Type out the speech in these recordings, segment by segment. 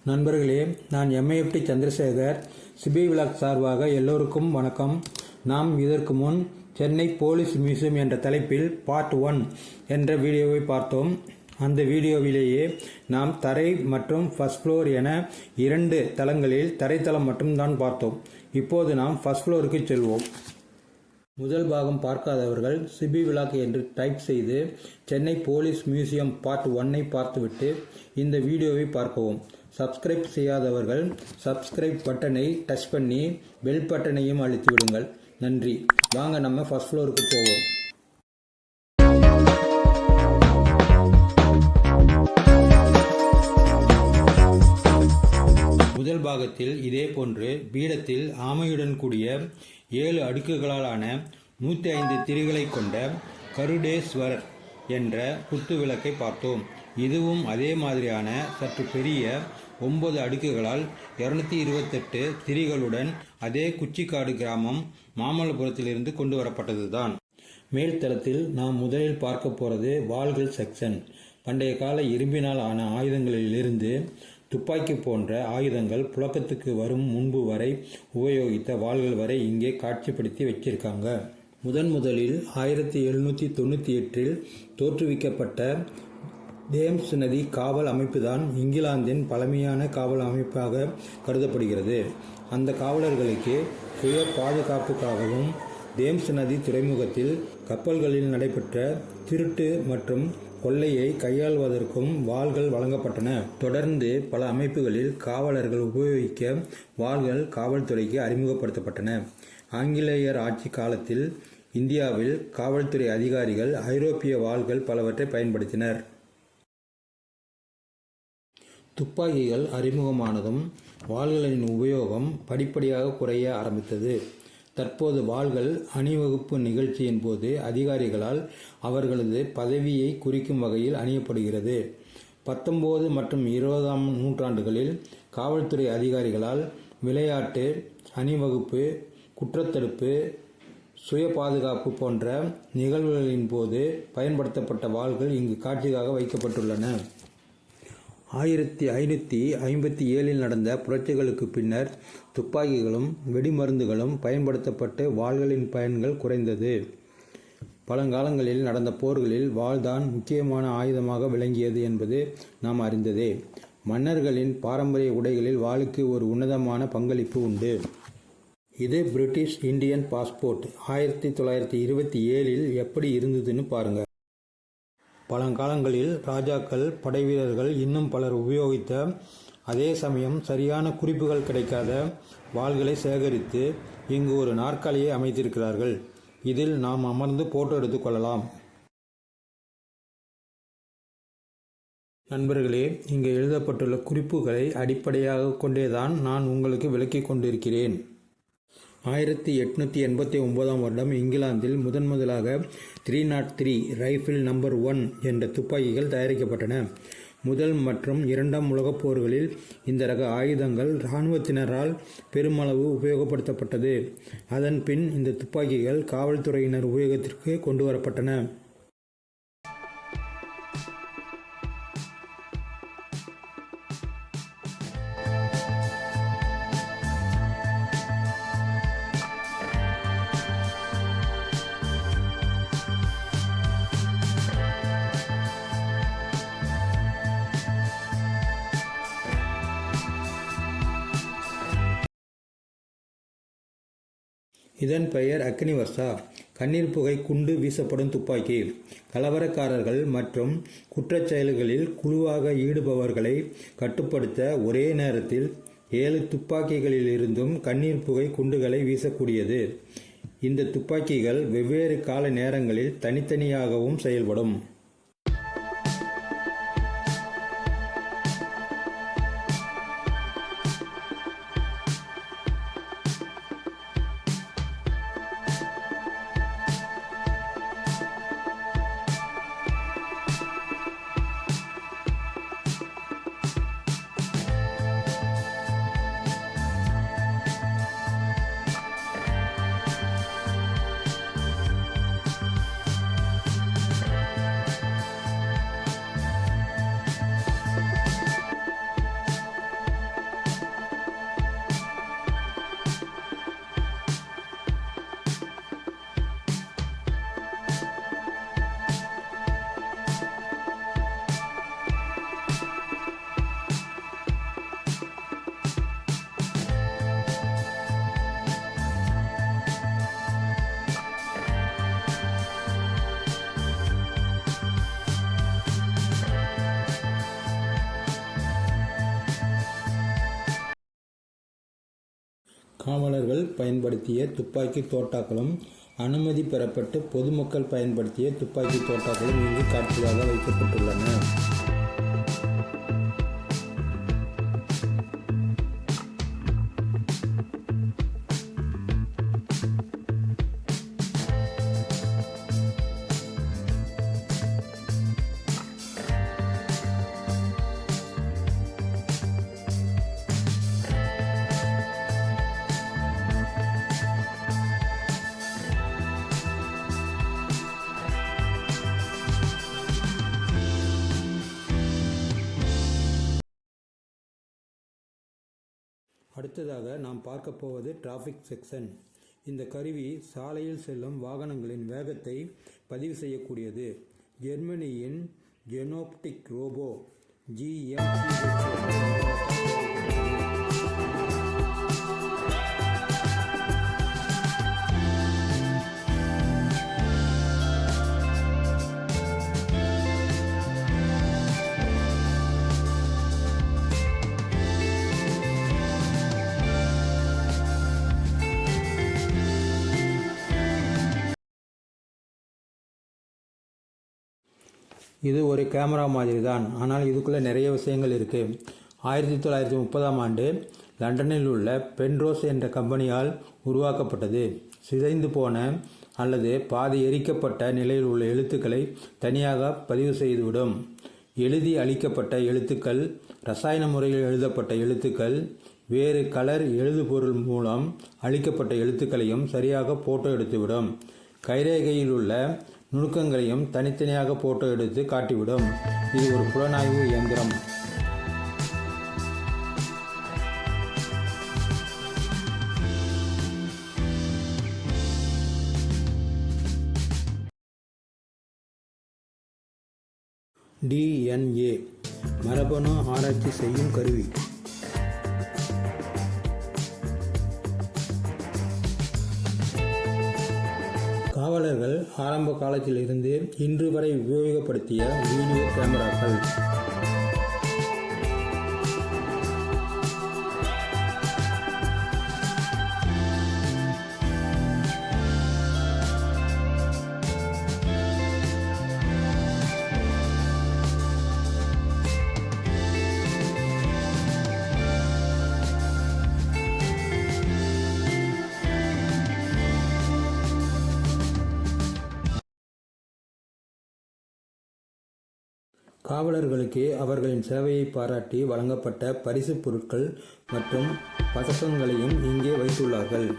நண்பர்களே, நான் MIFT Chandrasekhar. CP vlog சார்பாக எல்லோருக்கும் வணக்கம். நாம் இதற்கு முன் சென்னை போலீஸ் மியூசியம் என்ற தலைப்பில் பார்ட் 1 என்ற வீடியோவை பார்த்தோம். அந்த வீடியோவிலேயே நாம் தரை மற்றும் ஃபர்ஸ்ட் ஃப்ளோர் என 2 தளங்களில் தரைத்தளம் மட்டும்தான் பார்த்தோம். இப்போது நாம் ஃபர்ஸ்ட் ஃப்ளோருக்கு செல்வோம். முதல் பாகம் பார்க்காதவர்கள் சிபி விலாக் என்று டைப் செய்து சென்னை போலீஸ் மியூசியம் பார்ட் 1ஐ பார்த்துவிட்டு இந்த வீடியோவை பார்க்கவும். சப்ஸ்கிரைப் செய்யாதவர்கள் சப்ஸ்கிரைப் பட்டனை டச் பண்ணி பெல் பட்டனையும் அழுத்தி விடுங்கள். நன்றி. வாங்க நம்ம ஃபர்ஸ்ட் ஃப்ளோருக்கு போவோம். முதல் பாகத்தில் இதே போன்று பீடத்தில் ஆமையுடன் கூடிய 7 அடுக்குகளாலான 105 திரிகளை கொண்ட கருடேஸ்வரர் என்ற குத்து விளக்கை பார்த்தோம். இதுவும் அதே மாதிரியான சற்று பெரிய 9 அடுக்குகளால் 228 திரிகளுடன் அதே குச்சிக்காடு கிராமம் மாமல்லபுரத்திலிருந்து கொண்டு வரப்பட்டதுதான். மேல்தளத்தில் நாம் முதலில் பார்க்க போறது வாள்கள் செக்ஷன். பண்டைய கால இரும்பினால் ஆன ஆயுதங்களிலிருந்து துப்பாக்கி போன்ற ஆயுதங்கள் புழக்கத்துக்கு வரும் முன்பு வரை உபயோகித்த வாள்கள் வரை இங்கே காட்சிப்படுத்தி வச்சிருக்காங்க. முதலில் 1798 தோற்றுவிக்கப்பட்ட தேம்ஸ் நதி காவல் அமைப்புதான் இங்கிலாந்தின் பழமையான காவல் அமைப்பாக கருதப்படுகிறது. அந்த காவலர்களுக்கு சுய பாதுகாப்புக்காகவும் தேம்ஸ் நதி துறைமுகத்தில் கப்பல்களில் நடைபெற்ற திருட்டு மற்றும் கொள்ளையை கையாள்வதற்கும் வாள்கள் வழங்கப்பட்டன. தொடர்ந்து பல அமைப்புகளில் காவலர்கள் உபயோகிக்க வாள்கள் காவல்துறைக்கு அறிமுகப்படுத்தப்பட்டன. ஆங்கிலேயர் ஆட்சி காலத்தில் இந்தியாவில் காவல்துறை அதிகாரிகள் ஐரோப்பிய வாள்கள் பலவற்றை பயன்படுத்தினர். துப்பாக்கிகள் அறிமுகமானதும் வாள்களின் உபயோகம் படிப்படியாக குறைய ஆரம்பித்தது. தற்போது வாள்கள் அணிவகுப்பு நிகழ்ச்சியின் போது அதிகாரிகளால் அவர்களது பதவியை குறிக்கும் வகையில் அணியப்படுகிறது. 19 மற்றும் 20ஆம் நூற்றாண்டுகளில் காவல்துறை அதிகாரிகளால் விளையாட்டு, அணிவகுப்பு, குற்றத்தடுப்பு, சுய பாதுகாப்பு போன்ற நிகழ்வுகளின் போது பயன்படுத்தப்பட்ட வாள்கள் இங்கு காட்சிக்காக வைக்கப்பட்டுள்ளன. 1557 நடந்த புரட்சிகளுக்கு பின்னர் துப்பாக்கிகளும் வெடிமருந்துகளும் பயன்படுத்தப்பட்டு வாள்களின் பயன்கள் குறைந்தது. பழங்காலங்களில் நடந்த போர்களில் வாள்தான் முக்கியமான ஆயுதமாக விளங்கியது என்பது நாம் அறிந்ததே. மன்னர்களின் பாரம்பரிய உடைகளில் வாளுக்கு ஒரு உன்னதமான பங்களிப்பு உண்டு. இது பிரிட்டிஷ் இந்தியன் பாஸ்போர்ட் 1927 எப்படி இருந்ததுன்னு பாருங்க. பழங்காலங்களில் ராஜாக்கள், படைவீரர்கள் இன்னும் பலர் உபயோகித்த, அதே சமயம் சரியான குறிப்புகள் கிடைக்காத வாள்களை சேகரித்து இங்கு ஒரு நாற்காலியை அமைத்திருக்கிறார்கள். இதில் நாம் அமர்ந்து போட்டோ எடுத்துக் கொள்ளலாம். நண்பர்களே, இங்கு எழுதப்பட்டுள்ள குறிப்புகளை அடிப்படையாக கொண்டேதான் நான் உங்களுக்கு விளக்கிக் கொண்டிருக்கிறேன். 1889ஆம் வருடம் இங்கிலாந்தில் முதலாக 303 ரைபிள் நம்பர் 1 என்ற துப்பாக்கிகள் தயாரிக்கப்பட்டன. முதல் மற்றும் 2ஆம் உலகப் போர்களில் இந்த ரக ஆயுதங்கள் இராணுவத்தினரால் பெருமளவு உபயோகப்படுத்தப்பட்டது. அதன் பின் இந்த துப்பாக்கிகள் காவல்துறையினர் உபயோகத்திற்கு கொண்டு வரப்பட்டன. இதன் பெயர் அக்னி வர்ஷா. கண்ணீர் புகை குண்டு வீசப்படும் துப்பாக்கி. கலவரக்காரர்கள் மற்றும் குற்றச் செயல்களில் குழுவாக ஈடுபவர்களை கட்டுப்படுத்த ஒரே நேரத்தில் 7 துப்பாக்கிகளிலிருந்தும் கண்ணீர் புகை குண்டுகளை வீசக்கூடியது. இந்த துப்பாக்கிகள் வெவ்வேறு கால நேரங்களில் தனித்தனியாகவும் செயல்படும். காவலர்கள் பயன்படுத்திய துப்பாக்கி தோட்டாக்களும் அனுமதி பெறப்பட்டு பொதுமக்கள் பயன்படுத்திய துப்பாக்கி தோட்டாக்களும் இங்கு காட்சியாக வைக்கப்பட்டுள்ளன. அடுத்ததாக நாம் பார்க்க போவது டிராஃபிக் செக்ஷன். இந்த கருவி சாலையில் செல்லும் வாகனங்களின் வேகத்தை பதிவு செய்யக்கூடியது. ஜெர்மனியின் ஜெனோப்டிக் ரோபோ GmbH இது ஒரு கேமரா மாதிரி தான், ஆனால் இதுக்குள்ளே நிறைய விஷயங்கள் இருக்குது. 1930ஆம் ஆண்டு லண்டனில் உள்ள பென்ரோஸ் என்ற கம்பெனியால் உருவாக்கப்பட்டது. சிதைந்து போன அல்லது பாதி எரிக்கப்பட்ட நிலையில் உள்ள எழுத்துக்களை தனியாக பதிவு செய்துவிடும். எழுதி அளிக்கப்பட்ட எழுத்துக்கள், ரசாயன முறையில் எழுதப்பட்ட எழுத்துக்கள், வேறு கலர் எழுதுபொருள் மூலம் அளிக்கப்பட்ட எழுத்துக்களையும் சரியாக போட்டோ எடுத்துவிடும். கைரேகையில் உள்ள நுணுக்கங்களையும் தனித்தனியாக போட்டோ எடுத்து காட்டிவிடும். இது ஒரு புலனாய்வு இயந்திரம். DNA மரபணு ஆராய்ச்சி செய்யும் கருவி. காவலர்கள் ஆரம்ப காலத்தில் இருந்து இன்று வரை உபயோகப்படுத்திய வீடியோ கேமராக்கள். காவலர்களுக்கு அவர்களின் சேவையை பாராட்டி வழங்கப்பட்ட பரிசுப் பொருட்கள் மற்றும் பதக்கங்களையும் இங்கே வைத்துள்ளார்கள்.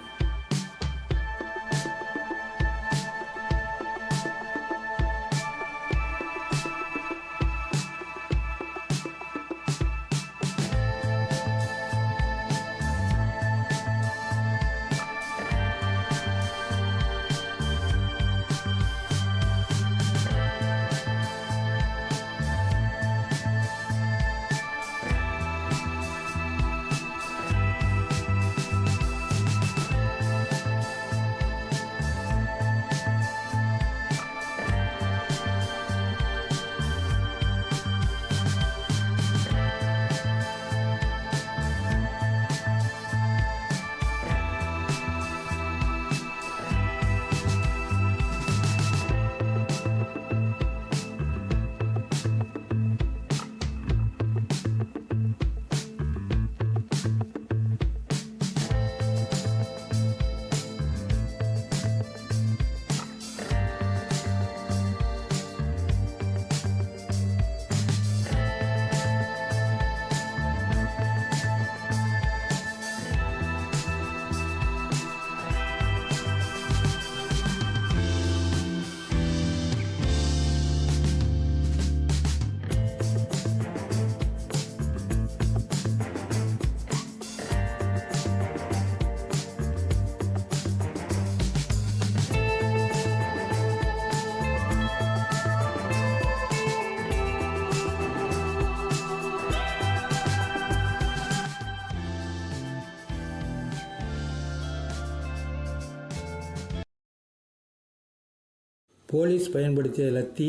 போலீஸ் பயன்படுத்திய லத்தி,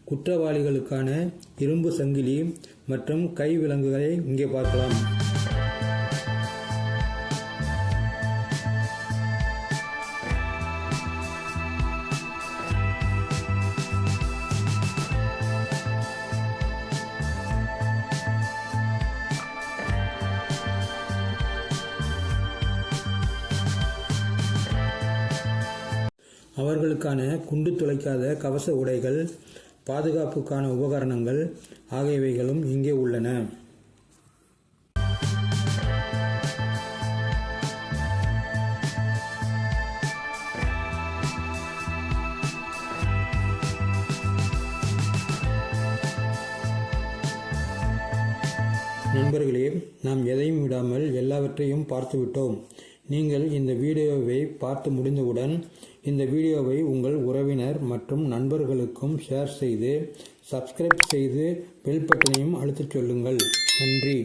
குற்றவாளிகளுக்கான இரும்பு சங்கிலி மற்றும் கை விலங்குகளை இங்கே பார்க்கலாம். அவர்களுக்கான குண்டு துளைக்காத கவச உடைகள், பாதுகாப்புக்கான உபகரணங்கள் ஆகியவைகளும் இங்கே உள்ளன. நண்பர்களே, நாம் எதையும் விடாமல் எல்லாவற்றையும் பார்த்துவிட்டோம். நீங்கள் இந்த வீடியோவை பார்த்து முடிந்தவுடன் இந்த வீடியோவை உங்கள் உறவினர் மற்றும் நண்பர்களுக்கும் ஷேர் செய்து, சப்ஸ்கிரைப் செய்து பெல் பட்டனையும் அழுத்தச் சொல்லுங்கள். நன்றி.